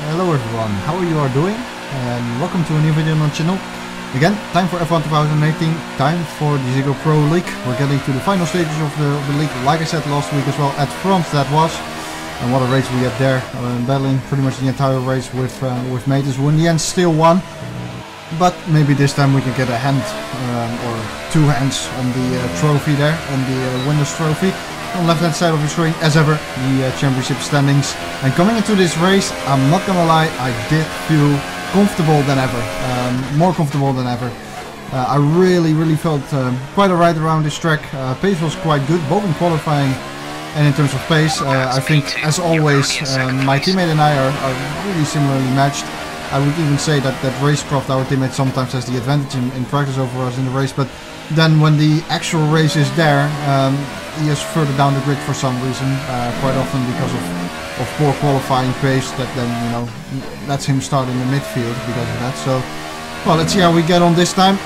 Hello everyone, how are you all doing? And welcome to a new video on the channel. Again, time for F1 2018, time for the Ziggo Pro League. We're getting to the final stages of the league, like I said last week as well, at France that was. And what a race we had there, battling pretty much the entire race with Matus, who in the end still won. But maybe this time we can get a hand or two hands on the trophy there, on the winner's trophy. On the left hand side of the screen, as ever, the championship standings. And coming into this race, I'm not gonna lie, I did feel comfortable than ever, more comfortable than ever. I really felt quite alright around this track. Pace was quite good, both in qualifying and in terms of pace. I think, as always, my teammate and I are really similarly matched. I would even say that Racecraft, our teammate, sometimes has the advantage in practice over us in the race, but then when the actual race is there, he is further down the grid for some reason, quite often because of poor qualifying pace that then, you know, lets him start in the midfield because of that. So, well, let's see how we get on this time.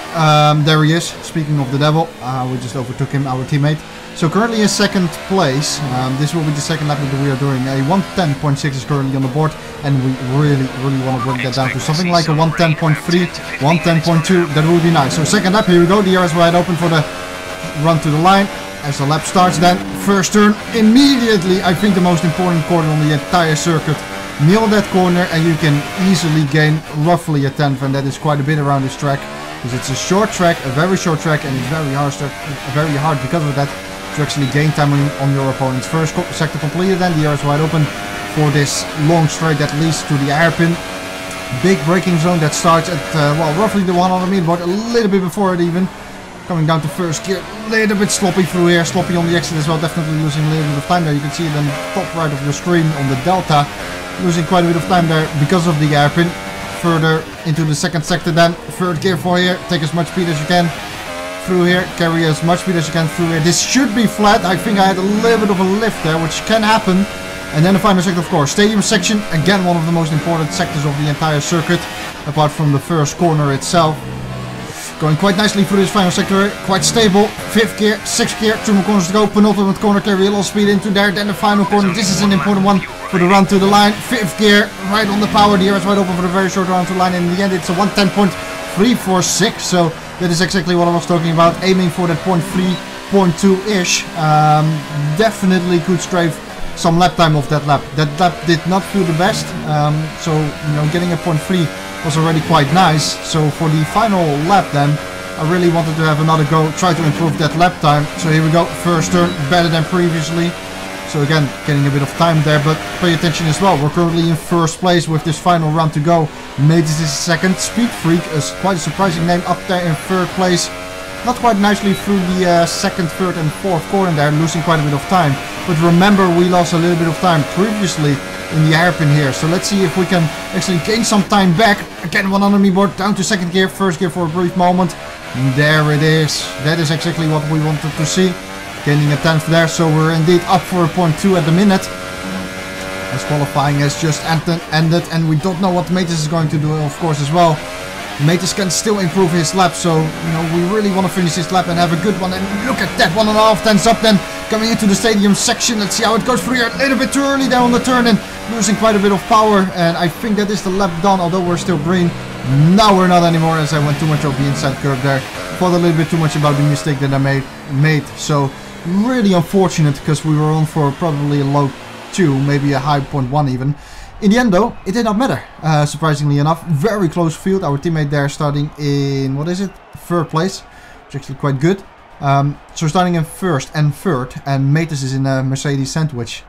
There he is, speaking of the devil, we just overtook him, our teammate. So currently in second place, this will be the second lap that we are doing. A 110.6 is currently on the board, and we really want to bring that down to something like a 110.3, 110.2, that would be nice. So second lap, here we go, the air is wide open for the run to the line. As the lap starts then, first turn, immediately, I think the most important corner on the entire circuit. Nail that corner and you can easily gain roughly a 10th, and that is quite a bit around this track. Because it's a short track, a very short track, and it's very hard because of that to actually gain time on your opponent's first sector completed. Then the air is wide open for this long straight that leads to the hairpin. Big braking zone that starts at, well, roughly the 100 meter board, a little bit before it even. Coming down to first gear, a little bit sloppy through here, sloppy on the exit as well, definitely losing a little bit of time there. You can see it on the top right of your screen on the Delta, losing quite a bit of time there because of the hairpin. Further into the second sector then, third gear for here, take as much speed as you can through here, carry as much speed as you can through here. This should be flat, I think I had a little bit of a lift there, which can happen. And then the final sector, of course, stadium section, again one of the most important sectors of the entire circuit, apart from the first corner itself. Going quite nicely through this final sector, quite stable. Fifth gear, sixth gear, two more corners to go. Penultimate corner, carry a little speed into there. Then the final corner, this is an important one for the run to the line. Fifth gear, right on the power. The air is wide open for the very short run to the line. And in the end, it's a 110.346. So that is exactly what I was talking about. Aiming for that 0.3, 0.2-ish. Definitely could strafe some lap time off that lap. That lap did not feel the best. So, you know, getting a 0.3 was already quite nice. So for the final lap then, I really wanted to have another go, try to improve that lap time. So here we go, first turn, better than previously. So again, getting a bit of time there, but pay attention as well. We're currently in first place with this final run to go. Matus is second. Speed Freak is quite a surprising name up there in third place. Not quite nicely through the second, third and fourth corner there, losing quite a bit of time. But remember, we lost a little bit of time previously in the hairpin here. So let's see if we can actually gain some time back. Again, 100 me board, down to second gear, first gear for a brief moment. And there it is. That is exactly what we wanted to see. Gaining a 10th there, so we're indeed up for a 0.2 at the minute. As qualifying has just ended, and we don't know what Matus is going to do, of course, as well. Matus can still improve his lap, so, you know, we really want to finish this lap and have a good one. And look at that, 1.5 tenths up then, coming into the stadium section. Let's see how it goes through here. A little bit too early there on the turn and losing quite a bit of power. And I think that is the lap done, although we're still green. Now we're not anymore, as I went too much over the inside curve there. Thought a little bit too much about the mistake that I made. So really unfortunate, because we were on for probably a low 2, maybe a high 0.1 even. In the end though, it did not matter, surprisingly enough. Very close field, our teammate there starting in, what is it, third place, which is actually quite good. So starting in first and third, and Matus is in a Mercedes sandwich.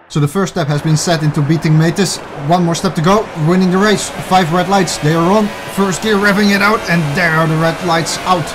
So the first step has been set into beating Matus. One more step to go, winning the race. 5 red lights, they are on. First gear revving it out, and there are the red lights out.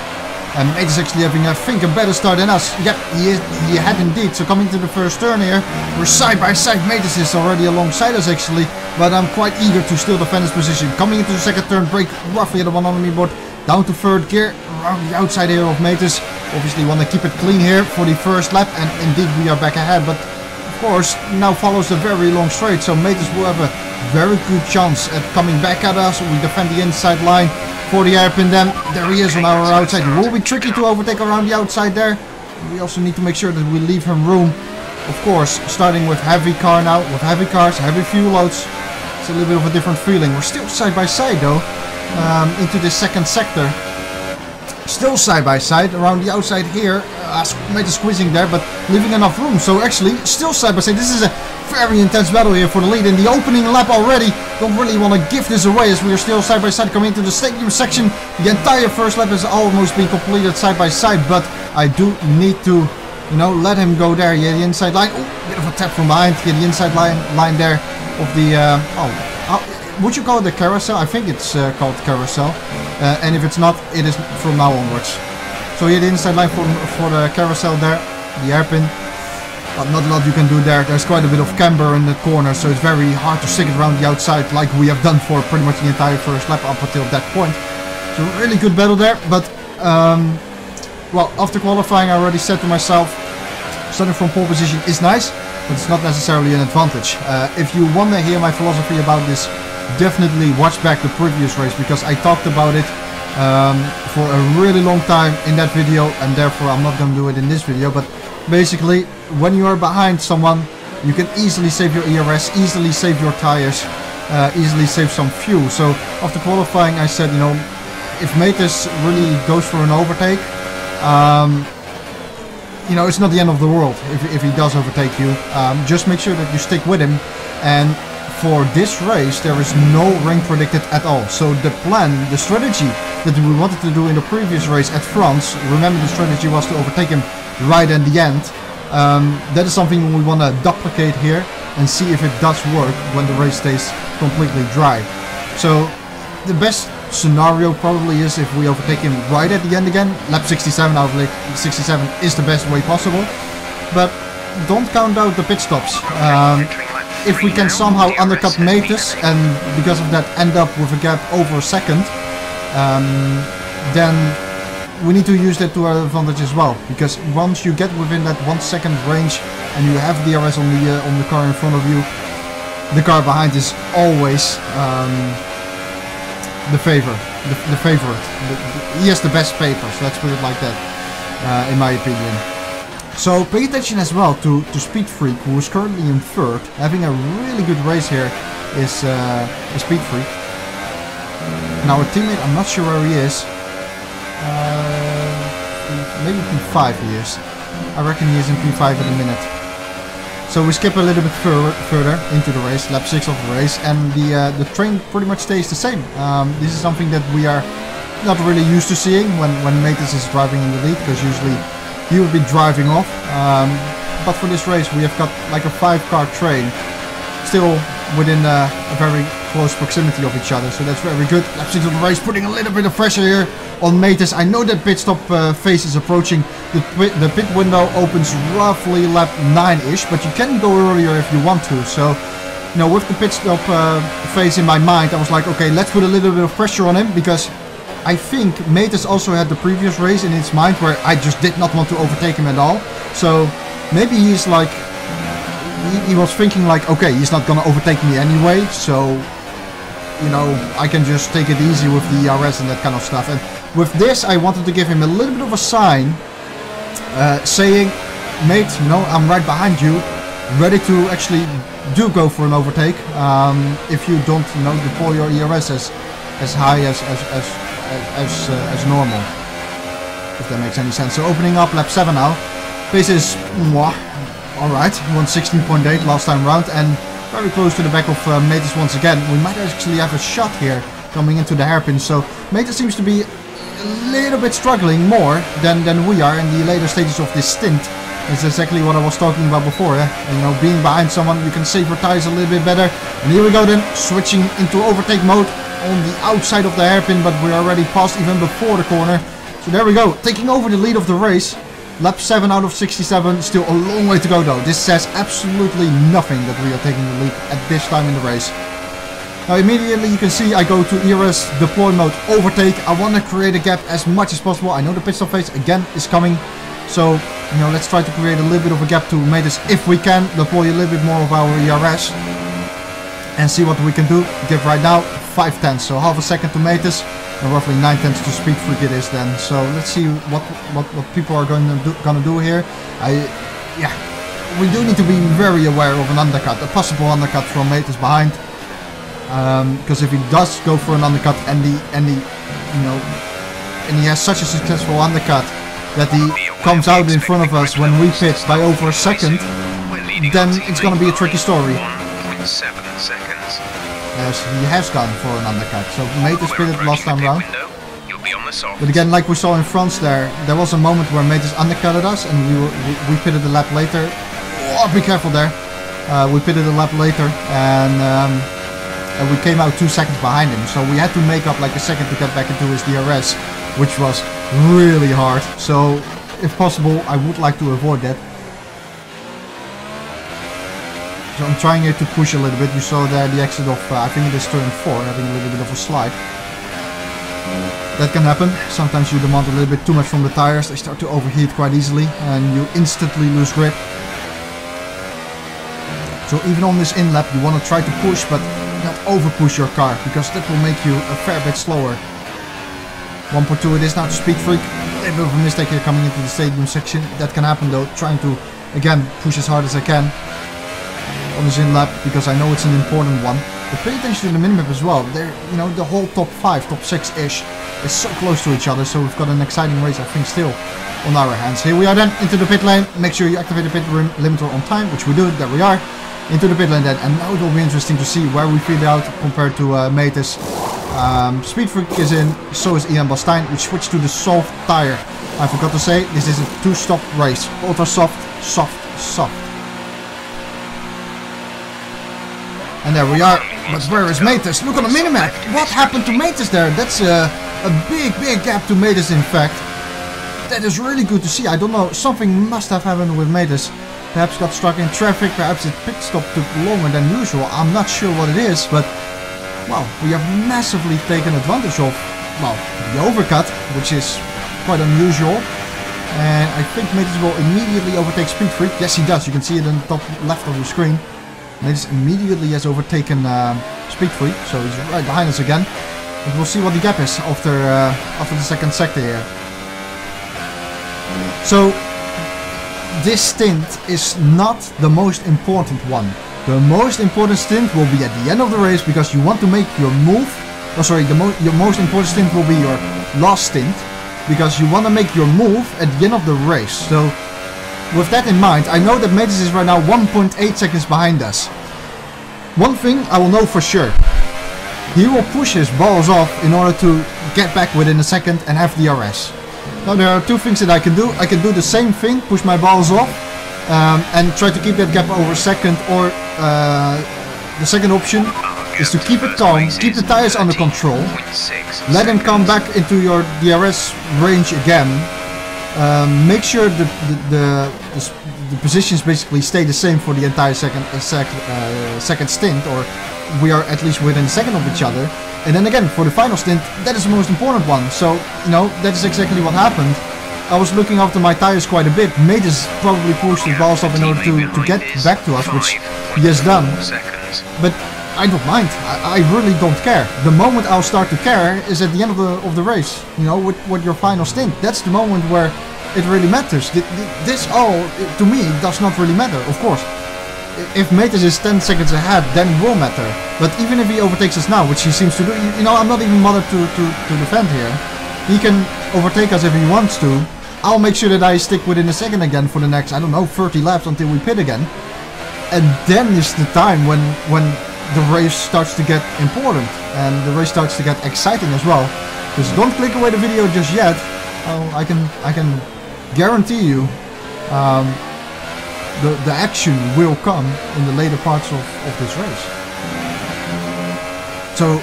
And Matus actually having, I think, a better start than us. Yep, he had indeed. So coming to the first turn here, we're side by side. Matus is already alongside us actually, but I'm quite eager to still defend his position. Coming into the second turn, brake roughly at the 100 me board, down to third gear, around the outside here of Matus. Obviously want to keep it clean here for the first lap, and indeed we are back ahead. But of course, now follows a very long straight, so Matus will have a very good chance at coming back at us. We defend the inside line for the hairpin then. There he is on our outside. It will be tricky to overtake around the outside there. We also need to make sure that we leave him room. Of course, starting with heavy car now, with heavy cars, heavy fuel loads. It's a little bit of a different feeling. We're still side by side though, into the second sector. Still side by side around the outside here. Made a squeezing there, but leaving enough room. So actually, still side by side. This is a very intense battle here for the lead in the opening lap already. Don't really want to give this away as we are still side by side coming into the stadium section. The entire first lap has almost been completed side by side, but I do need to, you know, let him go there. Yeah, the inside line. Oh, bit of a tap from behind. Yeah, the inside line there of the. Would you call it the carousel? I think it's called carousel. And if it's not, it is from now onwards. So here the inside line for the carousel there, the hairpin. But not a lot you can do there. There's quite a bit of camber in the corner, so it's very hard to stick it around the outside like we have done for pretty much the entire first lap up until that point. So really good battle there. But well, after qualifying I already said to myself, starting from pole position is nice, but it's not necessarily an advantage. If you want to hear my philosophy about this, definitely watch back the previous race, because I talked about it for a really long time in that video, and therefore I'm not going to do it in this video. But basically, when you are behind someone, you can easily save your ERS, easily save your tires, easily save some fuel. So after qualifying I said, you know, if Metis really goes for an overtake, you know, it's not the end of the world if he does overtake you. Just make sure that you stick with him. And for this race there is no ring predicted at all. So the plan, the strategy that we wanted to do in the previous race at France, remember the strategy was to overtake him right at the end. That is something we want to duplicate here and see if it does work when the race stays completely dry. So the best scenario probably is if we overtake him right at the end again. Lap 67 out of lap 67 is the best way possible, but don't count out the pit stops. If we can somehow undercut Metis and because of that end up with a gap over a second, then we need to use that to our advantage as well. Because once you get within that 1 second range and you have DRS on the car in front of you, the car behind is always the favorite. He has the best papers, let's put it like that, in my opinion. So pay attention as well to Speed Freak, who is currently in third, having a really good race here. Is Speed Freak. And our teammate, I'm not sure where he is. Maybe P5 he is. I reckon he is in P5 at the minute. So we skip a little bit further into the race, lap 6 of the race, and the train pretty much stays the same. This is something that we are not really used to seeing when Metis is driving in the lead, because usually he would be driving off. But for this race we have got like a 5-car train, still within a very close proximity of each other, so that's very good. Lap 6 of the race, putting a little bit of pressure here on Metis. I know that pit stop phase is approaching. The pit window opens roughly lap 9-ish, but you can go earlier if you want to. So, you know, with the pit stop phase in my mind, I was like, okay, let's put a little bit of pressure on him, because I think Metis also had the previous race in his mind where I just did not want to overtake him at all. So maybe he's like, he was thinking like, okay, he's not gonna overtake me anyway, so, you know, I can just take it easy with the ERS and that kind of stuff. And with this I wanted to give him a little bit of a sign, saying, mate, you know, I'm right behind you, ready to actually do go for an overtake, if you don't, you know, deploy your ERS as high as normal, if that makes any sense. So opening up lap 7 now. Pace is alright, 116.8 last time round, and very close to the back of Metis once again. We might actually have a shot here coming into the hairpin. So Metis seems to be a little bit struggling more than we are in the later stages of this stint. That's exactly what I was talking about before. And, you know, being behind someone, you can save your tires a little bit better. And here we go then, switching into overtake mode on the outside of the hairpin, but we're already past even before the corner. So there we go, taking over the lead of the race. Lap 7 out of 67, still a long way to go though. This says absolutely nothing that we are taking the lead at this time in the race. Now immediately you can see I go to ERS deploy mode overtake. I want to create a gap as much as possible. I know the pit stop phase again is coming. So, you know, let's try to create a little bit of a gap to Metis if we can. Deploy a little bit more of our ERS. And see what we can do. Give right now 5/10, so half a second to Metis. And roughly 9/10 to Speed Freak it is then. So let's see what people are gonna do here. We do need to be very aware of an undercut, a possible undercut from Metis behind. because if he does go for an undercut and he has such a successful undercut that he comes out in front of us when we pit by over a second, then it's going to be a tricky story. 1.7 seconds. Yes, he has gone for an undercut, so Maters pitted last time round. But again, like we saw in France there was a moment where Maters undercutted us and we pitted a lap later. Oh, be careful there. We pitted a lap later and we came out 2 seconds behind him, so we had to make up like a second to get back into his DRS, which was really hard. So if possible, I would like to avoid that. So I'm trying here to push a little bit. You saw there the exit of I think it is turn 4, having a little bit of a slide. That can happen. Sometimes you demand a little bit too much from the tires. They start to overheat quite easily and you instantly lose grip. So even on this in lap you want to try to push, but not over push your car, because that will make you a fair bit slower. 1.2 it is now to Speed Freak. A little bit of a mistake here coming into the stadium section. That can happen though. Trying to again push as hard as I can on this in lap, because I know it's an important one. But pay attention to the minimap as well. There, the whole top 5, top 6-ish is so close to each other, so we've got an exciting race I think still on our hands. Here we are then into the pit lane. Make sure you activate the pit limiter on time, which we do. There we are. Into the pit lane then, and now it will be interesting to see where we feel out compared to Maters. Speed Freak is in, so is Ian Bastijn. We switched to the soft tire. I forgot to say, this is a 2-stop race. Ultra soft, soft, soft. And there we are. But where is Maters? Look on the minimap. What happened to Maters there? That's a big gap to Maters, in fact. That is really good to see. I don't know, something must have happened with Maters. Perhaps got stuck in traffic, perhaps the pit stop took longer than usual. I'm not sure what it is, but well, we have massively taken advantage of, well, the overcut, which is quite unusual. And I think Maters will immediately overtake Speed Freak. Yes, he does. You can see it in the top left of the screen. Maters immediately has overtaken Speed Freak, so he's right behind us again. But we'll see what the gap is after the second sector here. So this stint is not the most important one. The most important stint will be at the end of the race, because you want to make your move. Oh, sorry, your most important stint will be your last stint, because you want to make your move at the end of the race. So with that in mind, I know that Maters is right now 1.8 seconds behind us. One thing I will know for sure: he will push his balls off in order to get back within a second and have DRS. Now there are two things that I can do. I can do the same thing, push my balls off and try to keep that gap over a second, or the second option is to keep it calm, keep the tires under control, let them come back into your DRS range again, make sure the positions basically stay the same for the entire second stint, or we are at least within a second of each other. And then again, for the final stint, that is the most important one. So, that is exactly what happened. I was looking after my tires quite a bit. Maters probably pushed his balls up in order to get back to us, which he has done. But I don't mind. I really don't care. The moment I'll start to care is at the end of the race. With your final stint. That's the moment where it really matters. This all, to me, does not really matter, of course. If Maters is 10 seconds ahead, then it will matter. But even if he overtakes us now, which he seems to do, I'm not even bothered to defend here. He can overtake us if he wants to. I'll make sure that I stick within a second again for the next, I don't know, 30 laps until we pit again. And then is the time when the race starts to get important and the race starts to get exciting as well. Just don't click away the video just yet. I can guarantee you the action will come in the later parts of this race. So,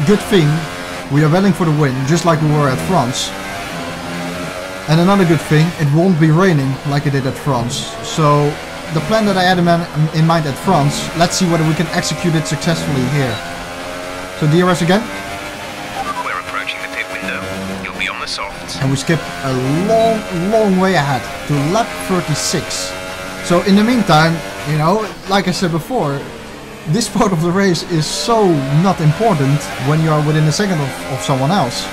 good thing we are battling for the win, just like we were at France. And another good thing, it won't be raining like it did at France. So, the plan that I had in mind at France, let's see whether we can execute it successfully here. So DRS again. We're approaching the pit window. You'll be on the softs. And we skip a long way ahead to lap 36. So in the meantime, like I said before, this part of the race is so not important when you are within a second of someone else.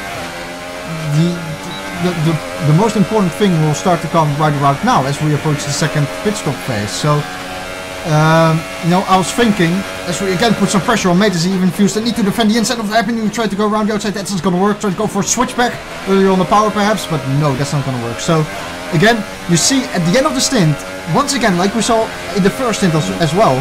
The most important thing will start to come right about now as we approach the second pit stop phase. So you know, I was thinking, as we again put some pressure on Matus, he even feels the need to defend the inside of the hairpin. You try to go around the outside, that's not going to work. Try to go for a switchback earlier on the power perhaps, but no, that's not going to work. So again, you see at the end of the stint, once again, like we saw in the first stint as well,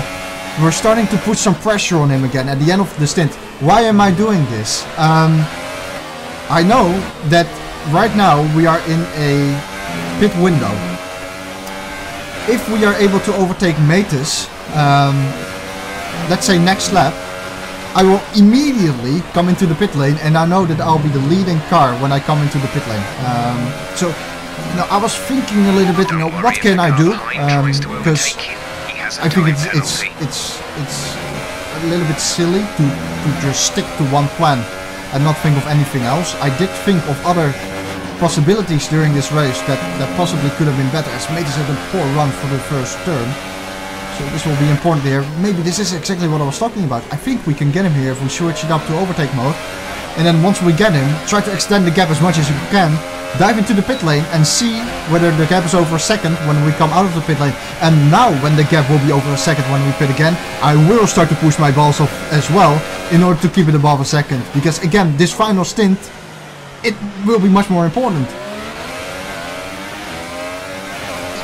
we're starting to put some pressure on him again at the end of the stint. Why am I doing this? I know that right now we are in a pit window. If we are able to overtake Matus, let's say next lap, I will immediately come into the pit lane, and I know that I'll be the leading car when I come into the pit lane. So, you know, I was thinking a little bit, you know, what can I do? Because I think it's a little bit silly to just stick to one plan and not think of anything else. I did think of other possibilities during this race that possibly could have been better, as Matus had a poor run for the first turn. So this will be important here. Maybe this is exactly what I was talking about. I think we can get him here if we switch it up to overtake mode. And then once we get him, try to extend the gap as much as you can. Dive into the pit lane and see whether the gap is over a second when we come out of the pit lane. And now when the gap will be over a second when we pit again, I will start to push my balls off as well in order to keep it above a second. Because again, this final stint, it will be much more important.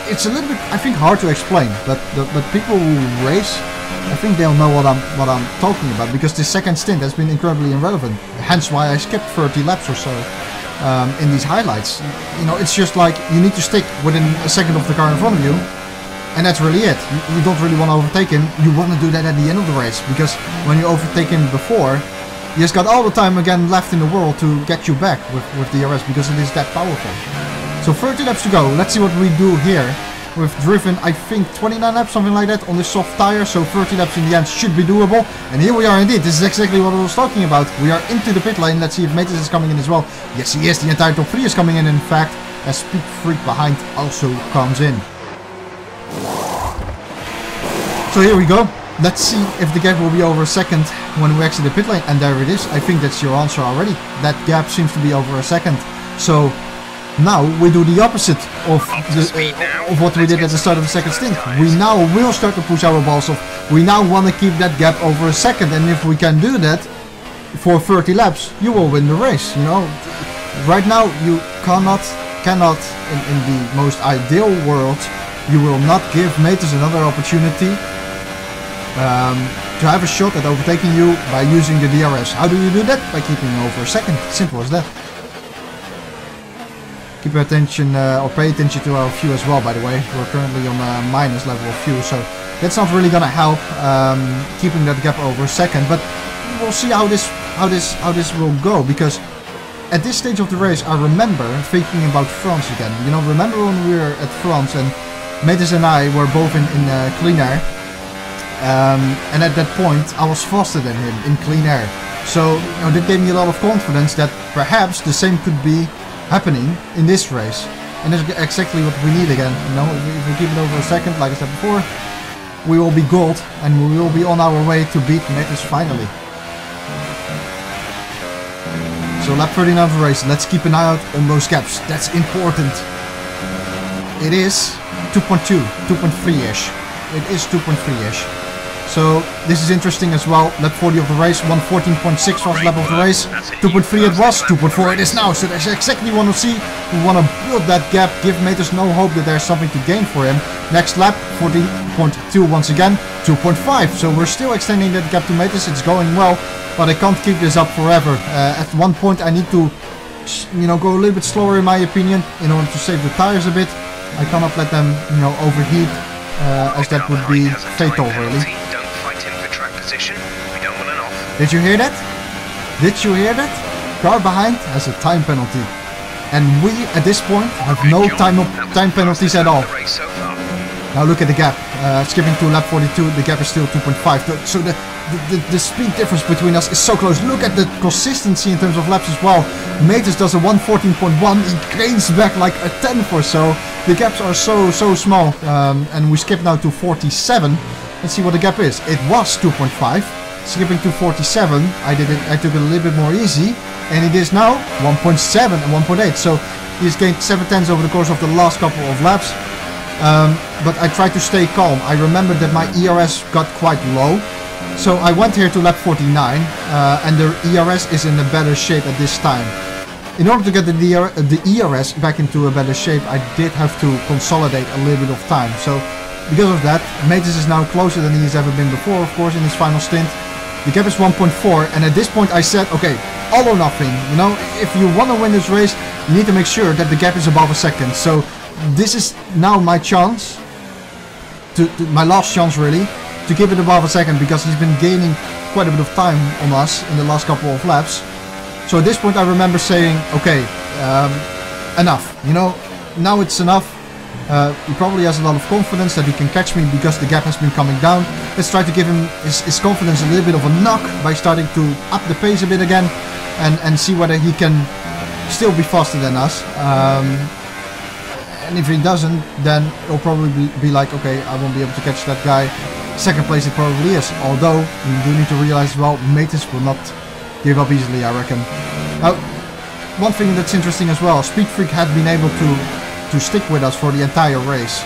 It's a little bit, I think, hard to explain, but people who race, I think they'll know what I'm talking about, because this second stint has been incredibly irrelevant. Hence why I skipped 30 laps or so in these highlights. You know, it's just like you need to stick within a second of the car in front of you, and that's really it. You don't really want to overtake him. You want to do that at the end of the race, because when you overtake him before, he has got all the time again left in the world to get you back with DRS, because it is that powerful. So 30 laps to go. Let's see what we do here. We've driven, I think, 29 laps, something like that, on this soft tire. So 30 laps in the end should be doable. And here we are indeed. This is exactly what I was talking about. We are into the pit lane. Let's see if Matus is coming in as well. Yes, he is. The entire top 3 is coming in fact, as Speed Freak behind also comes in. So here we go. Let's see if the gap will be over a second when we exit the pit lane. And there it is. I think that's your answer already. That gap seems to be over a second. So now we do the opposite of what we did at the start of the second stint. We now will start to push our balls off. We now want to keep that gap over a second. And if we can do that for 30 laps, you will win the race. You know, right now you cannot in the most ideal world, you will not give Matus another opportunity to have a shot at overtaking you by using the DRS. How do you do that? By keeping over a second. Simple as that. Keep attention or pay attention to our fuel as well, by the way. We're currently on a minus level of fuel, so that's not really gonna help keeping that gap over a second, but we'll see how this will go, because at this stage of the race I remember thinking about France again. You know, remember when we were at France and Matus and I were both in clean air, and at that point I was faster than him in clean air. So, you know, that gave me a lot of confidence that perhaps the same could be happening in this race. And that's exactly what we need again. You know, if we keep it over a second, like I said before, we will be gold and we will be on our way to beat Matus finally. So lap 39 of the race, let's keep an eye out on those gaps. That's important. It is 2.2, 2.3-ish. It is 2.3-ish. So this is interesting as well. Lap 40 of the race, 1:14.6 first lap of the race. 2.3 it was, 2.4 it is now. So that's exactly what we want to see. We want to build that gap, give Matus no hope that there's something to gain for him. Next lap, 14.2 once again, 2.5. So we're still extending that gap to Matus. It's going well, but I can't keep this up forever. At one point I need to, you know, go a little bit slower in my opinion in order to save the tires a bit. I cannot let them, you know, overheat, as that would be fatal really. Did you hear that? Did you hear that? Car behind has a time penalty. And we, at this point, have no time penalties at all. Now look at the gap. Skipping to lap 42, the gap is still 2.5. So the speed difference between us is so close. Look at the consistency in terms of laps as well. Matus does a 1:14.1. He gains back like a 10th or so. The gaps are so small. And we skip now to 47. Let's see what the gap is. It was 2.5. Skipping to 47, I took it a little bit more easy, and it is now 1.7 and 1.8. So he's gained 7 tenths over the course of the last couple of laps. But I tried to stay calm. I remember that my ERS got quite low. So I went here to lap 49 and the ERS is in a better shape at this time. In order to get the ERS back into a better shape, I did have to consolidate a little bit of time. So because of that, Matus is now closer than he has ever been before, of course, in his final stint. The gap is 1.4, and at this point I said, okay, all or nothing. You know, if you want to win this race, you need to make sure that the gap is above a second. So this is now my chance, my last chance really, to keep it above a second, because he's been gaining quite a bit of time on us in the last couple of laps. So at this point I remember saying, okay, enough, you know, now it's enough. He probably has a lot of confidence that he can catch me because the gap has been coming down. Let's try to give him his confidence a little bit of a knock by starting to up the pace a bit again and see whether he can still be faster than us. And if he doesn't, then it'll probably be like, okay, I won't be able to catch that guy. Second place it probably is, although you do need to realize as well, Matus will not give up easily, I reckon. Now, one thing that's interesting as well, Speed Freak had been able to stick with us for the entire race,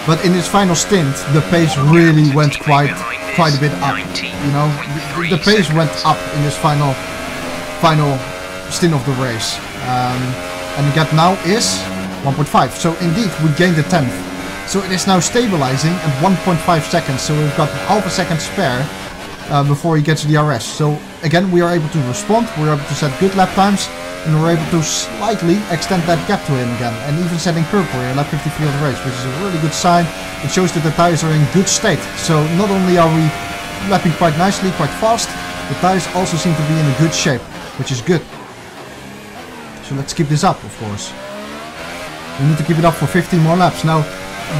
but in his final stint the pace really went quite a bit up. You know, the pace went up in this final stint of the race, and the gap now is 1.5. So indeed we gained a 10th. So it is now stabilizing at 1.5 seconds. So we've got half a second spare before he gets the DRS. So again, we are able to respond. We're able to set good lap times. And we're able to slightly extend that gap to him again. And even setting purple here, lap 53 of the race, which is a really good sign. It shows that the tires are in good state. So not only are we lapping quite nicely, quite fast, the tires also seem to be in a good shape, which is good. So let's keep this up, of course. We need to keep it up for 15 more laps. Now,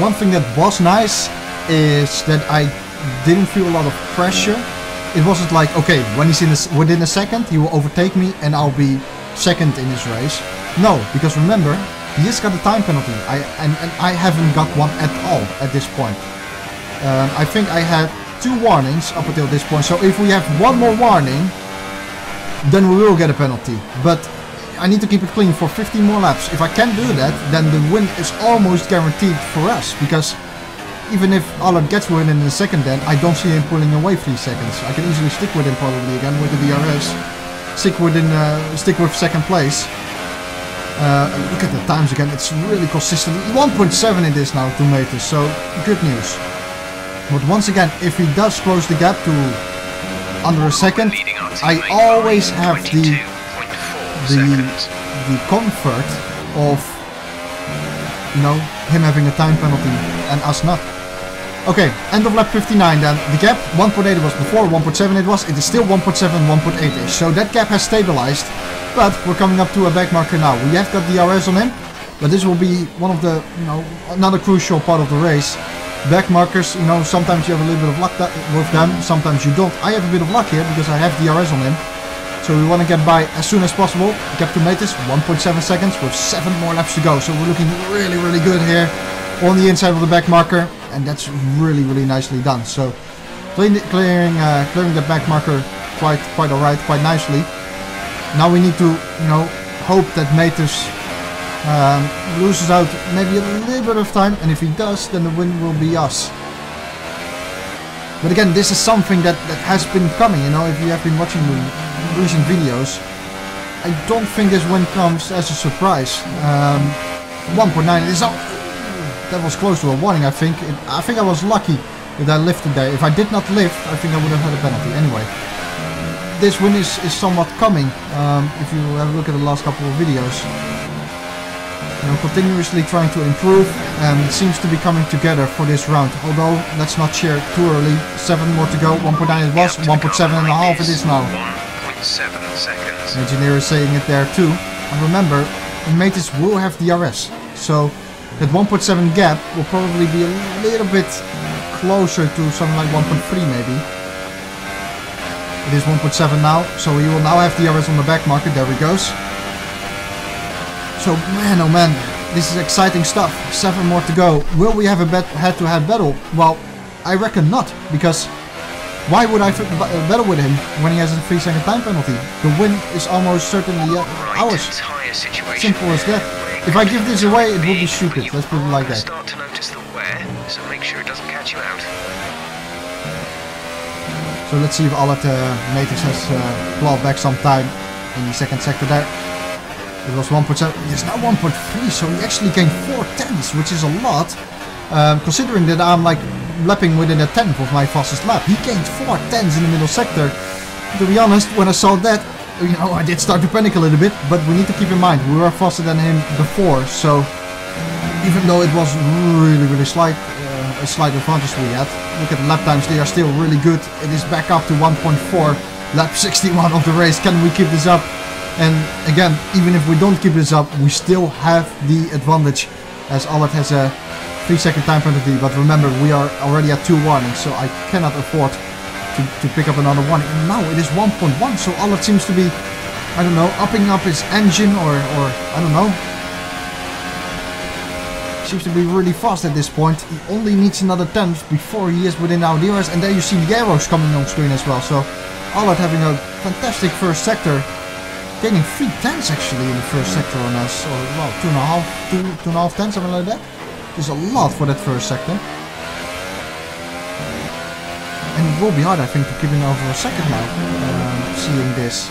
one thing that was nice is that I didn't feel a lot of pressure. It wasn't like, okay, when he's within a second, he will overtake me and I'll be second in this race. No, because remember, he just got a time penalty. And I haven't got one at all at this point. I think I had 2 warnings up until this point. So if we have one more warning, then we will get a penalty. But I need to keep it clean for 15 more laps. If I can do that, then the win is almost guaranteed for us. Because even if Allard gets win in the second, then I don't see him pulling away 3 seconds. I can easily stick with him probably again with the DRS. Stick with second place. Look at the times again. It's really consistent. 1.7 it is now to Matus, so good news. But once again, if he does close the gap to under a second, I always have the comfort of, you know, him having a time penalty and us not. Okay, end of lap 59 then. The gap, 1.8 it was before, 1.7 it was. It is still 1.7, 1.8ish. So that gap has stabilized. But we're coming up to a back marker now. We have got DRS on him. But this will be one of the, you know, another crucial part of the race. Back markers, you know, sometimes you have a little bit of luck with them. Sometimes you don't. I have a bit of luck here because I have DRS on him. So we want to get by as soon as possible. Gap to Matus, 1.7 seconds with 7 more laps to go. So we're looking really, really good here on the inside of the back marker. And that's really, really nicely done. So clearing the back marker quite alright, quite nicely. Now we need to, you know, hope that Matus loses out maybe a little bit of time, and if he does, then the win will be us. But again, this is something that has been coming, you know, if you have been watching the recent videos. I don't think this win comes as a surprise. 1.9 is up. That was close to a warning, I think. I think I was lucky that I lifted there. If I did not lift, I think I would have had a penalty. Anyway, this win is somewhat coming. If you have a look at the last couple of videos. You know, continuously trying to improve, and it seems to be coming together for this round. Although, let's not cheer too early. 7 more to go. 1.9 it was. 1.7.5 it is now. 1.7 seconds. Engineer is saying it there too. And remember, Matus will have DRS. So that 1.7 gap will probably be a little bit closer to something like 1.3 maybe. It is 1.7 now, so we will now have DRS on the back marker. There he goes. So man, oh man, this is exciting stuff. 7 more to go. Will we have a head-to-head battle? Well, I reckon not, because why would I battle with him when he has a 3-second time penalty? The win is almost certainly ours. Simple as that. If I give this away, it would be stupid. Let's put it like that. So let's see if Alert Matrix has clawed back some time in the second sector there. It was 1.7, it's now 1.3, so he actually gained 4 tenths, which is a lot. Considering that I'm like lapping within a tenth of my fastest lap. He gained 4 tenths in the middle sector. To be honest, when I saw that, you know, I did start to panic a little bit, but we need to keep in mind, we were faster than him before, so even though it was really slight, a slight advantage we had, look at the lap times, they are still really good. It is back up to 1.4, lap 61 of the race. Can we keep this up? And again, even if we don't keep this up, we still have the advantage, as Albert has a 3-second time penalty. But remember, we are already at 2 warnings, so I cannot afford to pick up another warning. And now it is 1.1, so Albert seems to be, I don't know, upping up his engine or I don't know. Seems to be really fast at this point. He only needs another 10th before he is within our DRS. And there you see the arrows coming on screen as well. So Albert having a fantastic first sector. Gaining 3 tenths actually in the first sector on us. Or well, 2.5 tenths, something like that. Which is a lot for that first sector. And it will be hard, I think, to keep him over a second now. Seeing this.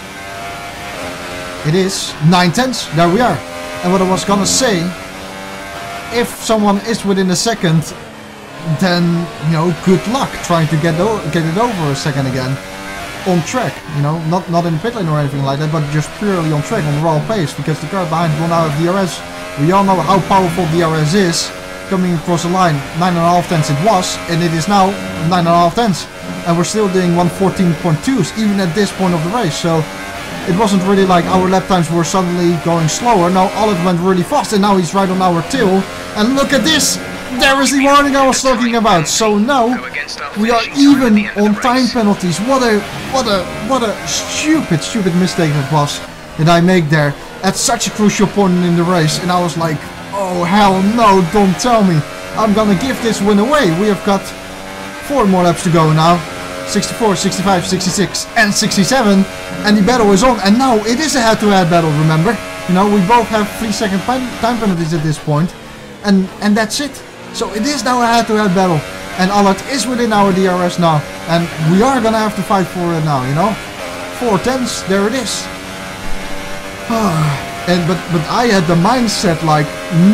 It is 9 tenths. There we are. And what I was gonna say, if someone is within a second, then, you know, good luck trying to get it over a second again. On track, you know, not in pit lane or anything like that, but just purely on track, on the raw pace, because the car behind will now have DRS. We all know how powerful DRS is. Coming across the line, 9.5 tenths it was, and it is now 9.5 tenths. And we're still doing 114.2s, even at this point of the race, so it wasn't really like our lap times were suddenly going slower. No, all it went really fast, and now he's right on our tail. And look at this! There is the warning I was talking about. So now we are even on time penalties. What a stupid mistake that was that I make there at such a crucial point in the race. And I was like, oh hell no! Don't tell me I'm gonna give this win away. We have got 4 more laps to go now. 64, 65, 66 and 67, and the battle is on. And now it is a head-to-head battle, remember? You know, we both have 3-second time penalties at this point, and that's it. So it is now a head-to-head battle, and Allard is within our DRS now, and we are gonna have to fight for it now, you know? 4 tenths, there it is. But I had the mindset like,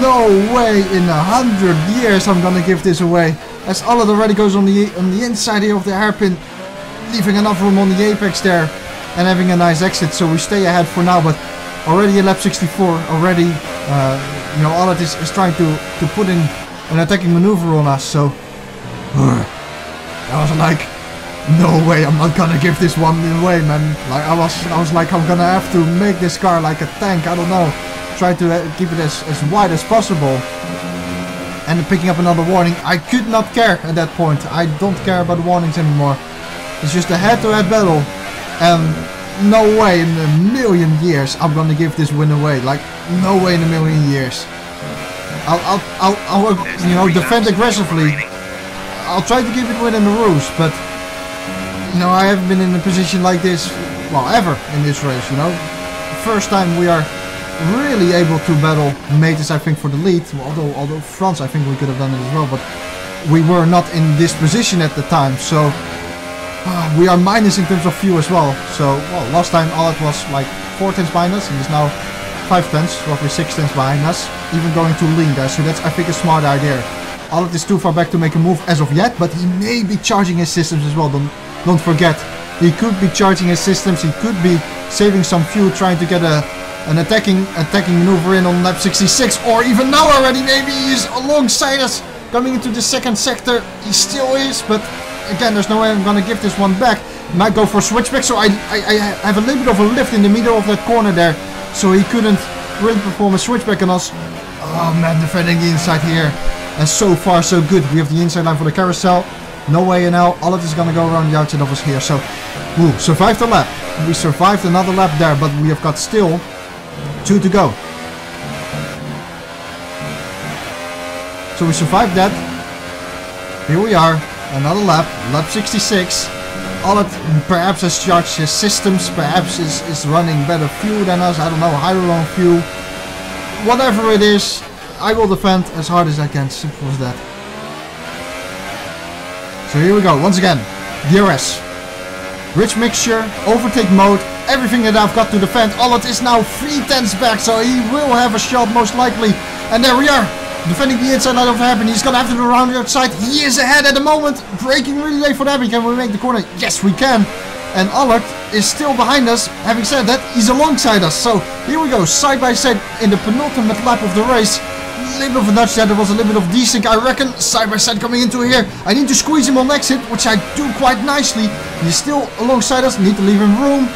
no way in 100 years I'm gonna give this away. As Allard already goes on the inside here of the hairpin, leaving enough room on the apex there, and having a nice exit, so we stay ahead for now. But already in lap 64, already, you know, Allard is trying to put in an attacking maneuver on us. So I was like, no way, I'm not gonna give this one away, man. Like I was like, I'm gonna have to make this car like a tank. I don't know, try to keep it as wide as possible. And picking up another warning, I could not care at that point. I don't care about warnings anymore. It's just a head-to-head battle, and no way in a million years I'm gonna give this win away. Like, no way in a million years. I'll you know, defend aggressively. I'll try to keep it within the rules, but you know, I haven't been in a position like this, well, ever in this race. You know, first time we are really able to battle Matus, I think, for the lead. Although France, I think we could have done it as well, but we were not in this position at the time. So we are minus in terms of fuel as well. So well, last time Allard was like 4 tenths behind us, and is now 5 tenths, roughly 6 tenths behind us. Even going too lean there, so that's, I think, a smart idea. Allard is too far back to make a move as of yet, but he may be charging his systems as well. Don't forget, he could be charging his systems. He could be saving some fuel, trying to get an attacking maneuver in on lap 66, or even now already. Maybe he's alongside us coming into the second sector. He still is, but again, there's no way I'm gonna give this one back. Might go for a switchback, so I have a little bit of a lift in the middle of that corner there, so he couldn't really perform a switchback on us. Oh man, defending the inside here, and so far so good. We have the inside line for the carousel. No way in hell all of this is gonna go around the outside of us here. So, survived the lap. We survived another lap there, but we have got still 2 to go. So we survived that. Here we are, another lap, lap 66. Allard perhaps has charged his systems, perhaps is running better fuel than us, I don't know, higher on fuel. Whatever it is, I will defend as hard as I can, simple as that. So here we go, once again, DRS. Rich mixture, overtake mode, everything that I've got to defend. Allard is now 3/10 back, so he will have a shot most likely. And there we are, defending the inside line of the hairpin. He's gonna have to go around the outside. He is ahead at the moment, braking really late for the hairpin. Can we make the corner? Yes, we can. And Allard is still behind us. Having said that, he's alongside us. So here we go, side by side in the penultimate lap of the race. A little bit of a nudge there. There was a little bit of desync, I reckon. Side by side coming into here. I need to squeeze him on exit, which I do quite nicely. He's still alongside us. Need to leave him room.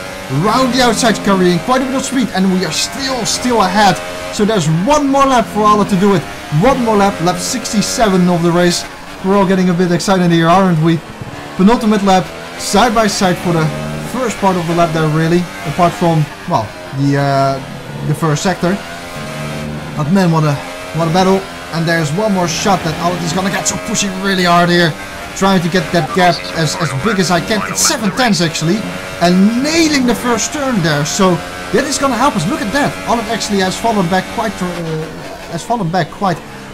Round the outside, carrying quite a bit of speed, and we are still ahead. So there's one more lap for Allard to do it. One more lap, lap 67 of the race. We're all getting a bit excited here, aren't we? Penultimate lap, side by side for the first part of the lap there, really. Apart from, well, the first sector. But man, what a battle. And there's one more shot that Allard is gonna get, so pushing really hard here. Trying to get that gap as big as I can. It's 7/10 actually. And nailing the first turn there. So that is gonna help us. Look at that. Allard actually has fallen back quite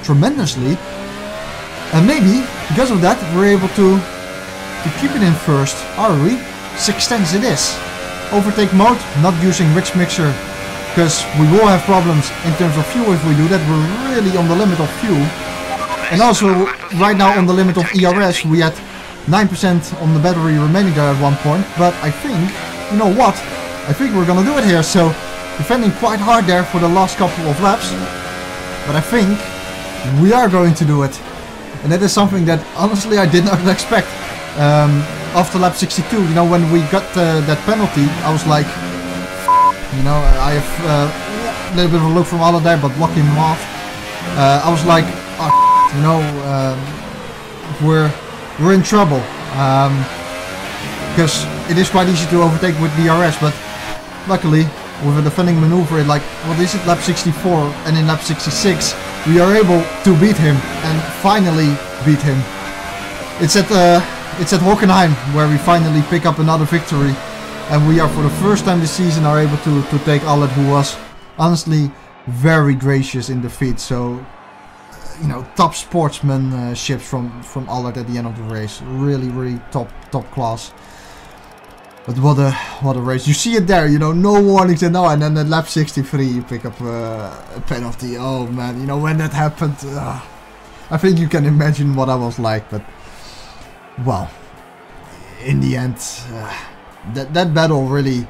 tremendously. And maybe because of that we're able to keep it in first. Are we? 6/10 it is. Overtake mode, not using rich mixer, because we will have problems in terms of fuel if we do that. We're really on the limit of fuel. And also right now on the limit of ERS. We had 9% on the battery remaining there at one point. But I think, you know what? I think we're gonna do it here. So defending quite hard there for the last couple of laps. But I think we are going to do it. And that is something that honestly I did not expect. After lap 62, you know, when we got that penalty, I was like, you know, I have a little bit of a look from Allard there, but blocking him off. I was like, oh, you know, we're in trouble. Because it is quite easy to overtake with DRS, but luckily with a defending maneuver at like, what is it, lap 64, and in lap 66 we are able to beat him, and finally beat him. It's at Hockenheim where we finally pick up another victory, and we are for the first time this season are able to take Allard, who was honestly very gracious in defeat. So, you know, top sportsmanship from Allard at the end of the race. Really top class. But what a race. You see it there, you know, no warnings and no, and then at lap 63 you pick up a penalty. Oh man, you know, when that happened, I think you can imagine what I was like. But well, in the end, that battle really,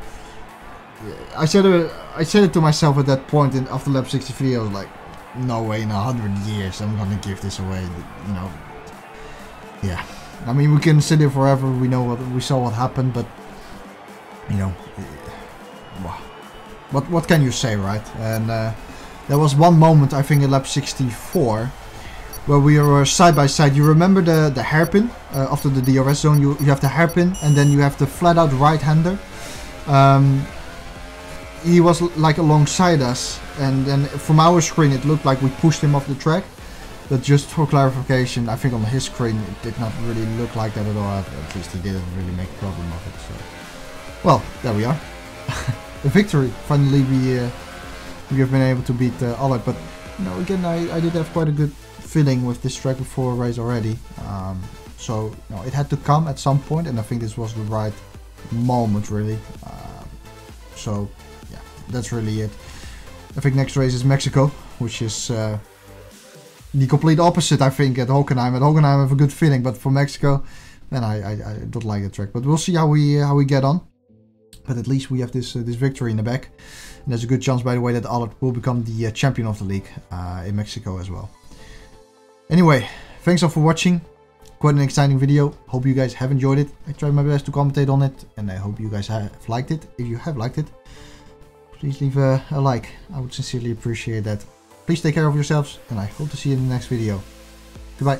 I said it to myself at that point, and after lap 63 I was like, no way in 100 years I'm gonna give this away, you know. Yeah, I mean, we can sit here forever, we saw what happened, but you know, what can you say, right? And there was one moment, I think in lap 64, where we were side by side. You remember the hairpin after the DRS zone? You have the hairpin, and then you have the flat out right-hander. He was like alongside us, and then from our screen it looked like we pushed him off the track. But just for clarification, I think on his screen it did not really look like that at all. At least he didn't really make a problem of it. So, well, there we are. A victory. Finally, we have been able to beat Allard. But you know, again, I did have quite a good feeling with this track before a race already. So you know, it had to come at some point, and I think this was the right moment, really. So yeah, that's really it. I think next race is Mexico, which is the complete opposite, I think, at Hockenheim. At Hockenheim I have a good feeling, but for Mexico, then I don't like the track. But we'll see how we get on. But at least we have this victory in the back. And there's a good chance, by the way, that Allard will become the champion of the league in Mexico as well. Anyway, thanks all for watching. Quite an exciting video. Hope you guys have enjoyed it. I tried my best to commentate on it, and I hope you guys have liked it. If you have liked it, please leave a like. I would sincerely appreciate that. Please take care of yourselves, and I hope to see you in the next video. Goodbye.